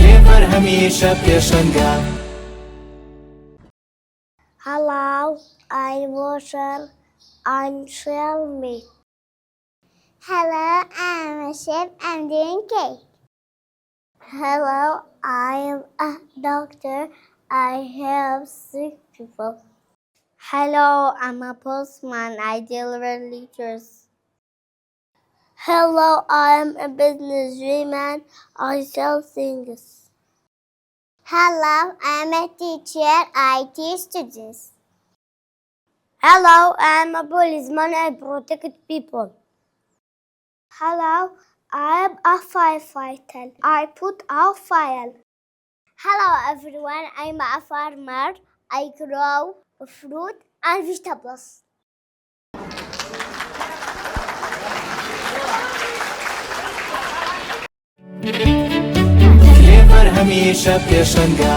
لێڤەر هەمیشە پێشەنگە. Hello, I'm Washer. I'm Shelby. Hello, I'm a chef. I'm doing cake. Hello, I'm a doctor. I help sick people. Hello, I'm a postman. I deliver letters. Hello, I'm a businesswoman. I sell things. Hello, I'm a teacher. I teach students. Hello, I'm a policeman. I protect people. Hello, I'm a firefighter. I put out fire. Hello, everyone. I'm a farmer. I grow fruit and vegetables. لێڤەر هەمیشە پێشەنگە.